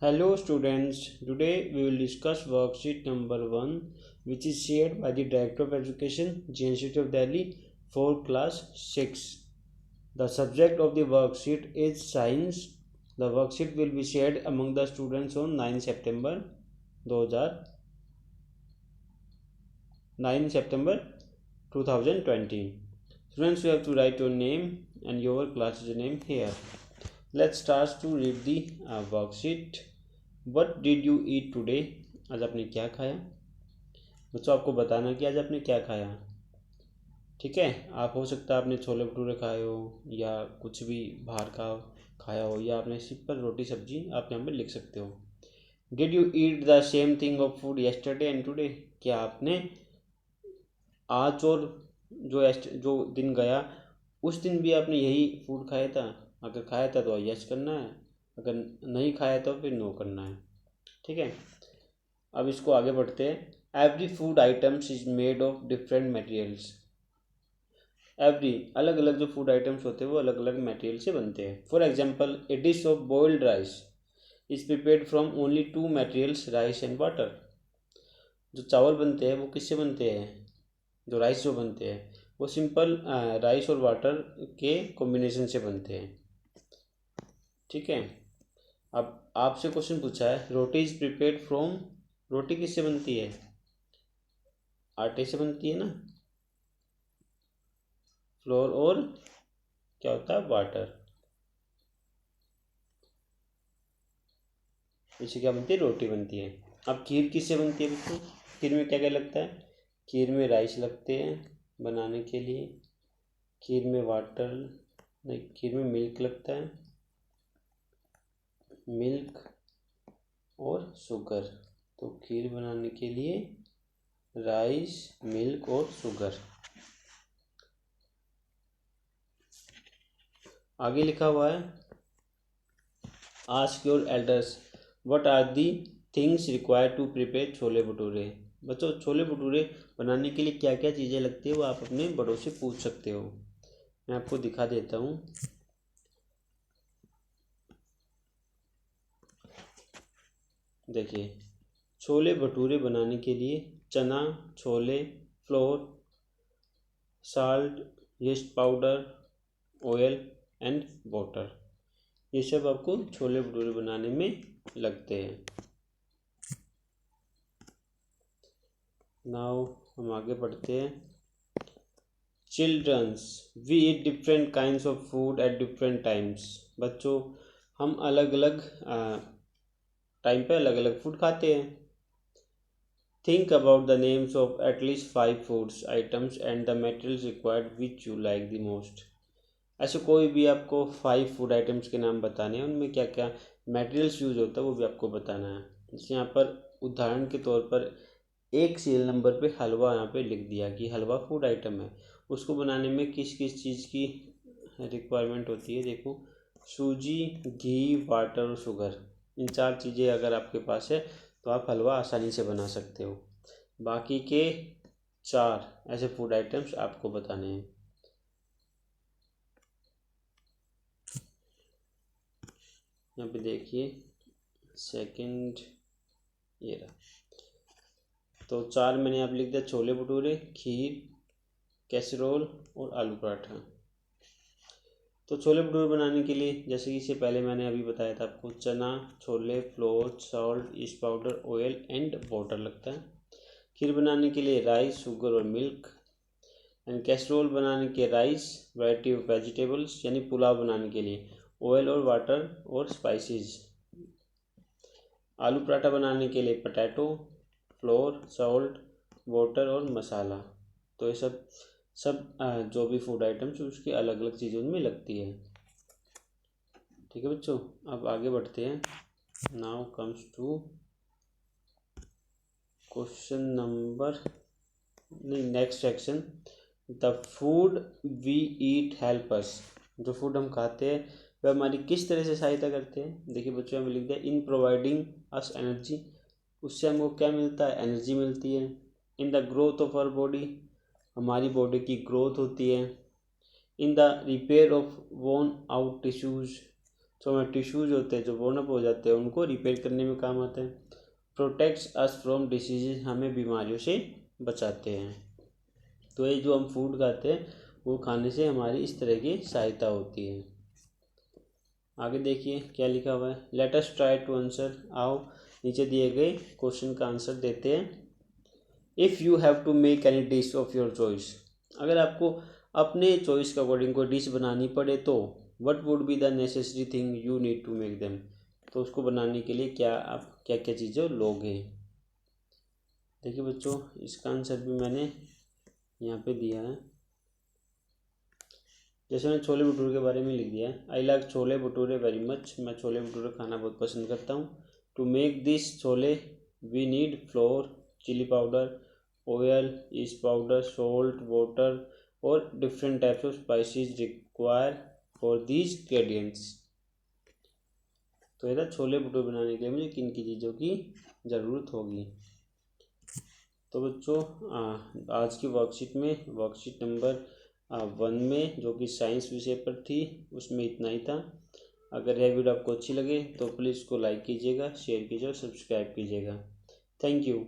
Hello students, today we will discuss worksheet number 1 which is shared by the Director of Education, University of Delhi for class 6. The subject of the worksheet is science. The worksheet will be shared among the students on 9 September 2000 9 September 2020. Students, you have to write your name and your class's name here. Let's start to read the worksheet. What did you eat today? आज आपने क्या खाया? बच्चों आपको बताना कि आज आपने क्या खाया. ठीक है, आप हो सकता है आपने छोले भटूरे खाए हो या कुछ भी बाहर का खाया हो या आपने सिंपल रोटी सब्जी आप यहाँ पे लिख सकते हो. Did you eat the same thing of food yesterday and today? क्या आपने आज और जो दिन गया उस दिन भी आपने यही फूड खाया था? अगर खाया था तो यस करना है, अगर नहीं खाया तो फिर नो करना है. ठीक है, अब इसको आगे बढ़ते हैं. Every food items is made of different materials. Every अलग अलग जो फूड आइटम्स होते हैं वो अलग अलग मटेरियल से बनते हैं. For example, a dish of boiled rice is prepared from only two materials, rice and water. जो चावल बनते हैं वो किससे बनते हैं? जो राइस जो बनते हैं वो सिंपल राइस और वाटर के कॉम्बिनेशन से बनते हैं. ठीक है, अब आपसे क्वेश्चन पूछा है रोटी इज प्रिपेयर्ड फ्रॉम. रोटी किससे बनती है? आटे से बनती है ना. फ्लोर और क्या होता है? वाटर. इससे क्या बनती है? रोटी बनती है. अब खीर किससे बनती है बच्चों? खीर में क्या क्या लगता है? खीर में राइस लगते हैं बनाने के लिए. खीर में वाटर नहीं, खीर में मिल्क लगता है. मिल्क और शुगर. तो खीर बनाने के लिए राइस, मिल्क और शुगर. आगे लिखा हुआ है ask your elders what are the things required to prepare chole bhature. बच्चों, छोले भटूरे बनाने के लिए क्या क्या चीज़ें लगती है वो आप अपने बड़ों से पूछ सकते हो. मैं आपको दिखा देता हूँ. देखिए, छोले भटूरे बनाने के लिए चना, chole, floor, salt, yeast powder, oil and water, ये सब आपको छोले भटूरे बनाने में लगते हैं. नाउ हम आगे बढ़ते हैं. Childrens, we eat different kinds of food at different times. बच्चों, हम अलग अलग टाइम पे अलग अलग फूड खाते हैं. Think about the names of at least 5 foods items and the materials required which you like the most. ऐसे कोई भी आपको 5 फूड आइटम्स के नाम बताने हैं, उनमें क्या क्या मटेरियल्स यूज होता है वो भी आपको बताना है. जैसे यहाँ पर उदाहरण के तौर पर एक सीरियल नंबर पे हलवा यहाँ पे लिख दिया कि हलवा फूड आइटम है. उसको बनाने में किस किस चीज़ की रिक्वायरमेंट होती है? देखो, सूजी, घी, वाटर और शुगर. इन 4 चीज़ें अगर आपके पास है तो आप हलवा आसानी से बना सकते हो. बाकी के 4 ऐसे फूड आइटम्स आपको बताने हैं. यहाँ पे देखिए सेकंड, ये रहा. तो 4 मैंने यहाँ पे लिख दिया: छोले भटूरे, खीर, कैसरोल और आलू पराठा. तो छोले भटूरे बनाने के लिए जैसे कि इससे पहले मैंने अभी बताया था आपको, चना, chole, floor, salt, east powder, oil and water लगता है. खीर बनाने के लिए राइस, शुगर और मिल्क. एंड कैसरोल बनाने के राइस, वैरायटी ऑफ वेजिटेबल्स यानी पुलाव बनाने के लिए ऑयल और वाटर और स्पाइसेस. आलू पराठा बनाने के लिए पटैटो, फ्लोर, सॉल्ट, वाटर और मसाला. तो ये सब जो भी फूड आइटम्स उसकी अलग अलग चीज़ों में लगती है. ठीक है बच्चों, अब आगे बढ़ते हैं. Now comes to question number नहीं next section. The food we eat help us. जो फूड हम खाते हैं वह हमारी किस तरह से सहायता करते हैं? देखिए बच्चों, हमें लिख दिया इन प्रोवाइडिंग अस एनर्जी. उससे हमको क्या मिलता है? एनर्जी मिलती है. In the growth of our body, हमारी बॉडी की ग्रोथ होती है. In the repair of worn out tissues, तो हमारे टिश्यूज होते हैं जो वोर्न अप हो जाते हैं उनको रिपेयर करने में काम आते हैं। प्रोटेक्ट्स अस फ्रॉम डिसीजेज, हमें बीमारियों से बचाते हैं। तो ये जो हम फूड खाते हैं वो खाने से हमारी इस तरह की सहायता होती है। आगे देखिए क्या लिखा हुआ है, let us try to answer. आओ नीचे दिए गए क्वेश्चन का आंसर देते हैं। If you have to make any dish of your choice, अगर आपको अपने चॉइस के अकॉर्डिंग कोई डिश बनानी पड़े तो what would be the necessary thing you need to make them, तो उसको बनाने के लिए क्या आप क्या क्या चीज़ें लोगे। देखिए बच्चों इसका आंसर भी मैंने यहाँ पे दिया है। जैसे मैंने छोले भटूरे के बारे में लिख दिया है, I like chole bhature very much, मैं छोले भटूरे खाना बहुत पसंद करता हूँ। To make this chole we need flour, chilli powder, oil, yeast powder, salt, water और different types of spices require for these ingredients. तो ये था छोले भटूरे बनाने के लिए मुझे किन की चीज़ों की ज़रूरत होगी। तो बच्चों आज की वर्कशीट में वर्कशीट नंबर 1 में जो कि साइंस विषय पर थी उसमें इतना ही था। अगर यह वीडियो आपको अच्छी लगे तो प्लीज़ इसको लाइक कीजिएगा, शेयर कीजिएगा और सब्सक्राइब कीजिएगा। Thank you.